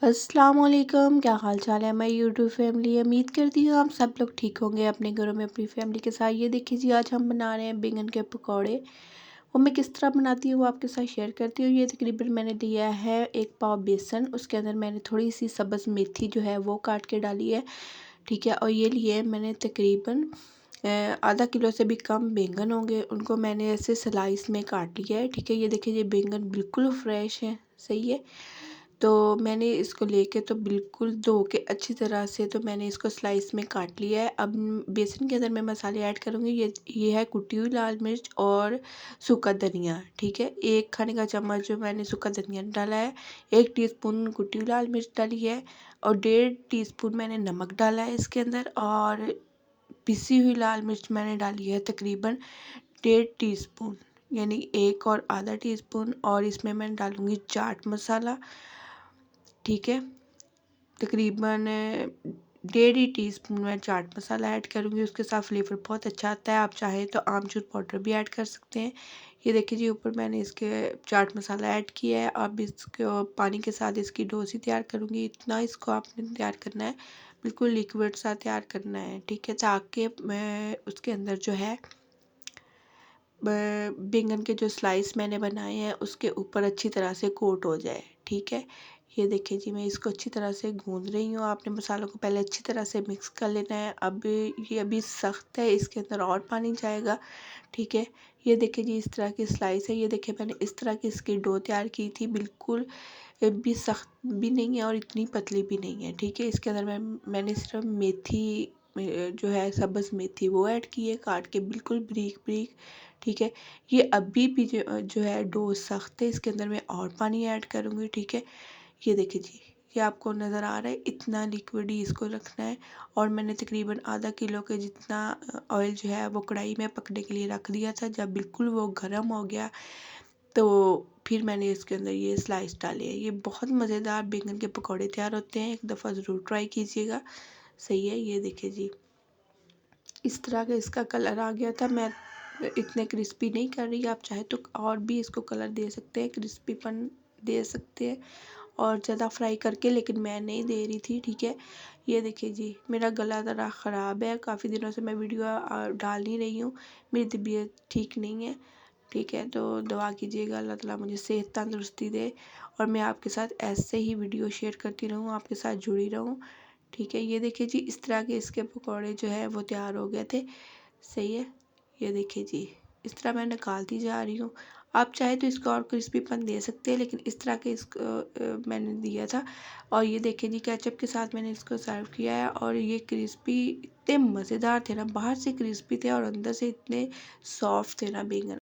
अस्सलाम वालेकुम, क्या हाल चाल है मैं यूट्यूब फैमिली। उम्मीद करती हूँ आप सब लोग ठीक होंगे अपने घरों में अपनी फैमिली के साथ। ये देखिए जी, आज हम बना रहे हैं बैंगन के पकौड़े। वो मैं किस तरह बनाती हूँ वो आपके साथ शेयर करती हूँ। ये तकरीबन मैंने लिया है 1 पाव बेसन, उसके अंदर मैंने थोड़ी सी सब्ज़ मेथी जो है वो काट के डाली है, ठीक है। और ये लिए मैंने तकरीबन आधा किलो से भी कम बैंगन होंगे, उनको मैंने ऐसे स्लाइस में काट लिया है, ठीक है। ये देखिए, ये बैंगन बिल्कुल फ्रेश है, सही है। तो मैंने इसको लेके तो बिल्कुल धो के अच्छी तरह से तो मैंने इसको स्लाइस में काट लिया है। अब बेसन के अंदर मैं मसाले ऐड करूँगी। ये है कुटी हुई लाल मिर्च और सूखा धनिया, ठीक है। 1 खाने का चम्मच जो मैंने सूखा धनिया डाला है, 1 टीस्पून कुटी हुई लाल मिर्च डाली है और 1.5 टीस्पून मैंने नमक डाला है इसके अंदर। और पिसी हुई लाल मिर्च मैंने डाली है तकरीबन 1.5 टीस्पून, यानी 1 और आधा टीस्पून। और इसमें मैं डालूँगी चाट मसाला, ठीक है। तकरीबन 1.5 ही टीस्पून मैं चाट मसाला ऐड करूँगी, उसके साथ फ्लेवर बहुत अच्छा आता है। आप चाहें तो आमचूर पाउडर भी ऐड कर सकते हैं। ये देखिए जी, ऊपर मैंने इसके चाट मसाला ऐड किया है। अब इसको पानी के साथ इसकी डो सी तैयार करूँगी। इतना इसको आपने तैयार करना है, बिल्कुल लिक्विड सा तैयार करना है, ठीक है, ताकि मैं उसके अंदर जो है बैंगन के जो स्लाइस मैंने बनाए हैं उसके ऊपर अच्छी तरह से कोट हो जाए, ठीक है। ये देखिए जी, मैं इसको अच्छी तरह से गूंद रही हूँ। आपने मसालों को पहले अच्छी तरह से मिक्स कर लेना है। अब ये अभी सख्त है, इसके अंदर और पानी जाएगा, ठीक है। ये देखिए जी, इस तरह की स्लाइस है। ये देखिए, मैंने इस तरह की इसकी डो तैयार की थी, बिल्कुल भी सख्त भी नहीं है और इतनी पतली भी नहीं है, ठीक है। इसके अंदर मैंने सिर्फ मेथी जो है सब्ज़ मेथी वो ऐड की है काट के, बिल्कुल बारीक बारीक, ठीक है। ये अभी भी जो है डो सख्त है, इसके अंदर मैं और पानी ऐड करूँगी, ठीक है। ये देखिए जी, ये आपको नज़र आ रहा है, इतना लिक्विड ही इसको रखना है। और मैंने तकरीबन आधा किलो के जितना ऑयल जो है वो कढ़ाई में पकने के लिए रख दिया था। जब बिल्कुल वो गर्म हो गया तो फिर मैंने इसके अंदर ये स्लाइस डाले हैं। ये बहुत मज़ेदार बैंगन के पकौड़े तैयार होते हैं, एक दफ़ा ज़रूर ट्राई कीजिएगा, सही है। ये देखिए जी, इस तरह का इसका कलर आ गया था। मैं इतने क्रिस्पी नहीं कर रही, आप चाहे तो और भी इसको कलर दे सकते हैं, क्रिस्पीपन दे सकते हैं और ज़्यादा फ्राई करके, लेकिन मैं नहीं दे रही थी, ठीक है। ये देखिए जी, मेरा गला ज़रा ख़राब है, काफ़ी दिनों से मैं वीडियो डाल नहीं रही हूँ, मेरी तबीयत ठीक नहीं है, ठीक है। तो दुआ कीजिएगा अल्लाह ताला मुझे सेहत तंदुरुस्ती दे और मैं आपके साथ ऐसे ही वीडियो शेयर करती रहूँ, आपके साथ जुड़ी रहूँ, ठीक है। ये देखिए जी, इस तरह के इसके पकौड़े जो है वो तैयार हो गए थे, सही है। ये देखिए जी, इस तरह मैं निकालती जा रही हूँ। आप चाहे तो इसको और क्रिस्पीपन दे सकते हैं, लेकिन इस तरह के इसको मैंने दिया था। और ये देखिए जी, केचप के साथ मैंने इसको सर्व किया है और ये क्रिस्पी इतने मज़ेदार थे ना, बाहर से क्रिस्पी थे और अंदर से इतने सॉफ्ट थे ना बैंगन।